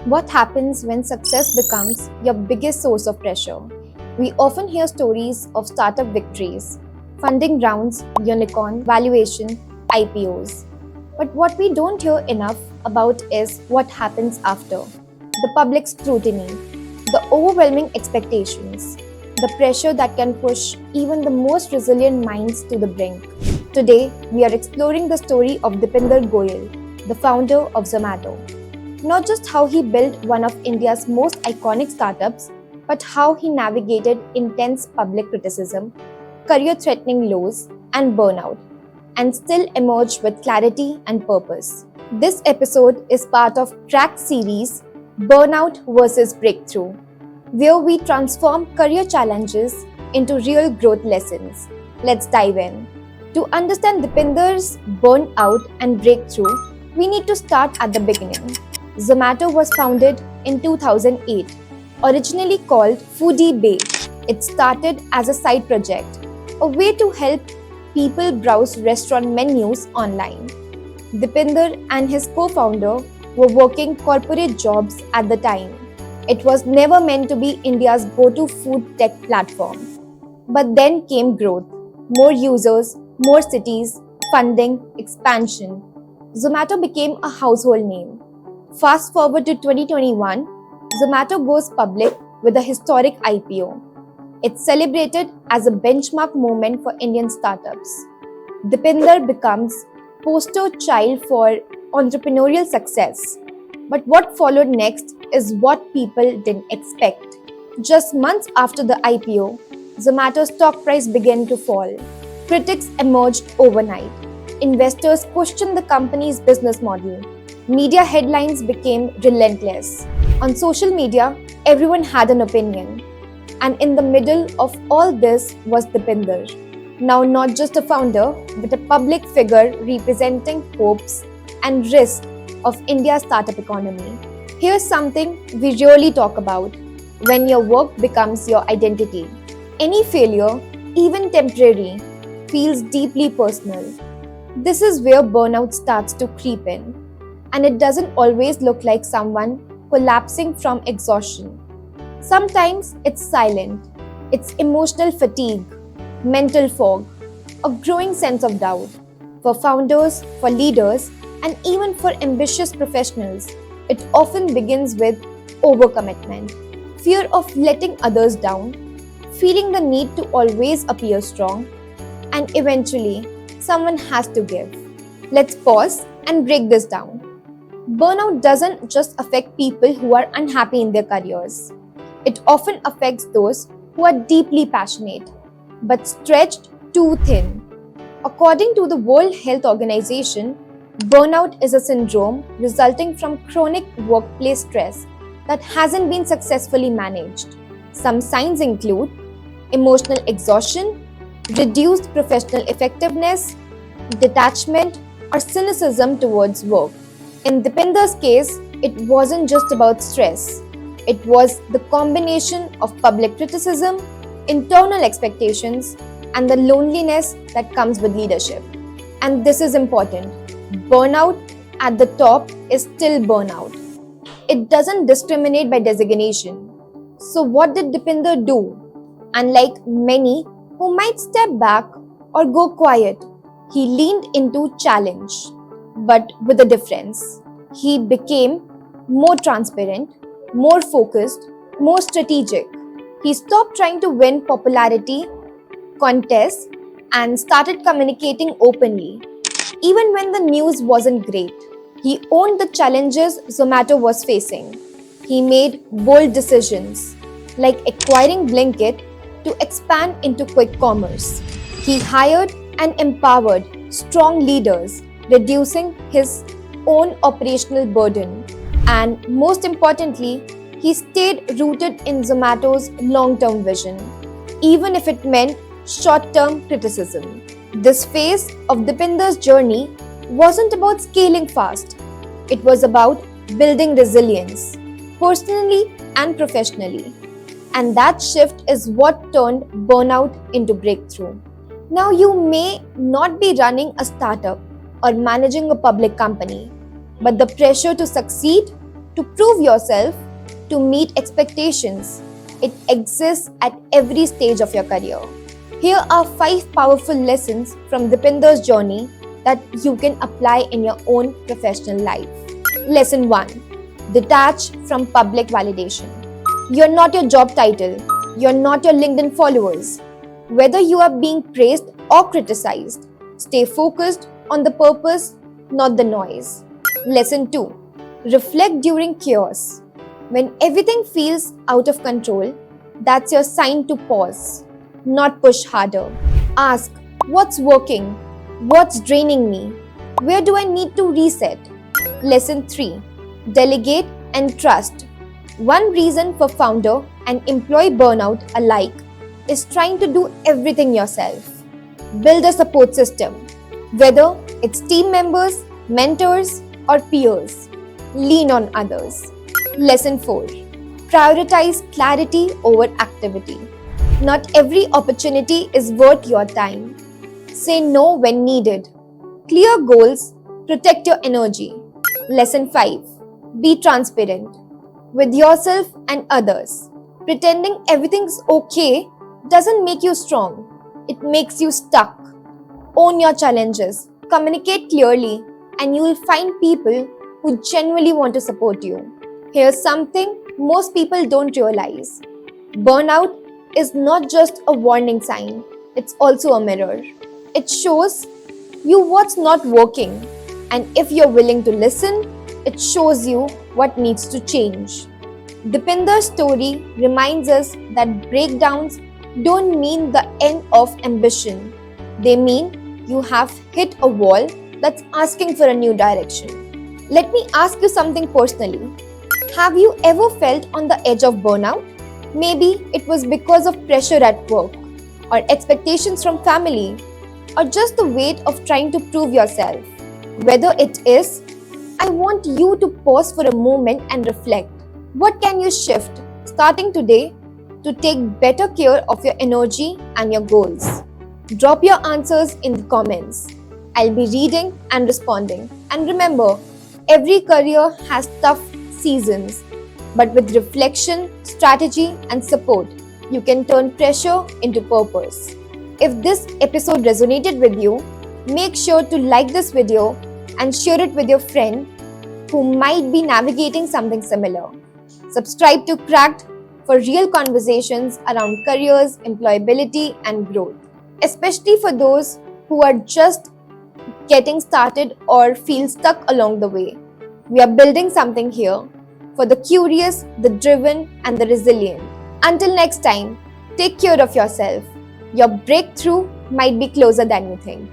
What happens when success becomes your biggest source of pressure? We often hear stories of startup victories, funding rounds, unicorn valuation, IPOs. But what we don't hear enough about is what happens after. The public scrutiny, the overwhelming expectations, the pressure that can push even the most resilient minds to the brink. Today, we are exploring the story of Dipinder Goyal, the founder of Zomato. Not just how he built one of India's most iconic startups, but how he navigated intense public criticism, career threatening lows, and burnout, and still emerged with clarity and purpose. This episode is part of Track series Burnout versus Breakthrough, where we transform career challenges into real growth lessons. Let's dive in. To understand Dipinder's burnout and breakthrough, we need to start at the beginning. Zomato was founded in 2008, originally called Foodie Bay. It started as a side project, a way to help people browse restaurant menus online. Dipinder and his co-founder were working corporate jobs at the time. It was never meant to be India's go-to food tech platform. But then came growth, more users, more cities, funding, expansion. Zomato became a household name. Fast forward to 2021, Zomato goes public with a historic IPO. It's celebrated as a benchmark moment for Indian startups. Dipinder becomes poster child for entrepreneurial success. But what followed next is what people didn't expect. Just months after the IPO, Zomato's stock price began to fall. Critics emerged overnight. Investors questioned the company's business model. Media headlines became relentless. On social media, everyone had an opinion. And in the middle of all this was Dipinder. Now not just a founder, but a public figure representing hopes and risks of India's startup economy. Here's something we rarely talk about: when your work becomes your identity. Any failure, even temporary, feels deeply personal. This is where burnout starts to creep in. And it doesn't always look like someone collapsing from exhaustion. Sometimes it's silent, it's emotional fatigue, mental fog, a growing sense of doubt. For founders, for leaders, and even for ambitious professionals, it often begins with overcommitment, fear of letting others down, feeling the need to always appear strong, and eventually, someone has to give. Let's pause and break this down. Burnout doesn't just affect people who are unhappy in their careers. It often affects those who are deeply passionate, but stretched too thin. According to the World Health Organization, burnout is a syndrome resulting from chronic workplace stress that hasn't been successfully managed. Some signs include emotional exhaustion, reduced professional effectiveness, detachment, or cynicism towards work. In Dipinder's case, it wasn't just about stress. It was the combination of public criticism, internal expectations, and the loneliness that comes with leadership. And this is important. Burnout at the top is still burnout. It doesn't discriminate by designation. So what did Dipinder do? Unlike many who might step back or go quiet, he leaned into challenge, but with a difference. He became more transparent, more focused, more strategic. He stopped trying to win popularity contests and started communicating openly. Even when the news wasn't great, he owned the challenges Zomato was facing. He made bold decisions, like acquiring Blinkit to expand into quick commerce. He hired and empowered strong leaders, reducing his own operational burden. And most importantly, he stayed rooted in Zomato's long-term vision, even if it meant short-term criticism. This phase of Dipinder's journey wasn't about scaling fast. It was about building resilience, personally and professionally. And that shift is what turned burnout into breakthrough. Now, you may not be running a startup or managing a public company, but the pressure to succeed, to prove yourself, to meet expectations. It exists at every stage of your career. Here are 5 powerful lessons from Dipinder's journey that you can apply in your own professional life. Lesson 1. Detach from public validation. You're not your job title. You're not your LinkedIn followers. Whether you are being praised or criticized, stay focused on the purpose, not the noise. Lesson 2. Reflect during chaos. When everything feels out of control, that's your sign to pause, not push harder. Ask, what's working? What's draining me? Where do I need to reset? Lesson 3. Delegate and trust. One reason for founder and employee burnout alike is trying to do everything yourself. Build a support system, whether it's team members, mentors, or peers. Lean on others. Lesson 4. Prioritize clarity over activity. Not every opportunity is worth your time. Say no when needed. Clear goals, protect your energy. Lesson 5. Be transparent with yourself and others. Pretending everything's okay doesn't make you strong. It makes you stuck. Own your challenges, communicate clearly, and you will find people who genuinely want to support you. Here's something most people don't realize. Burnout is not just a warning sign, it's also a mirror. It shows you what's not working, and if you're willing to listen, it shows you what needs to change. Dipinder's story reminds us that breakdowns don't mean the end of ambition. They mean you have hit a wall that's asking for a new direction. Let me ask you something personally. Have you ever felt on the edge of burnout? Maybe it was because of pressure at work, or expectations from family, or just the weight of trying to prove yourself. Whether it is, I want you to pause for a moment and reflect. What can you shift starting today to take better care of your energy and your goals? Drop your answers in the comments. I'll be reading and responding. And remember, every career has tough seasons, but with reflection, strategy, and support, you can turn pressure into purpose. If this episode resonated with you, make sure to like this video and share it with your friend who might be navigating something similar. Subscribe to Cracked for real conversations around careers, employability, and growth, especially for those who are just getting started or feel stuck along the way. We are building something here for the curious, the driven, and the resilient. Until next time, take care of yourself. Your breakthrough might be closer than you think.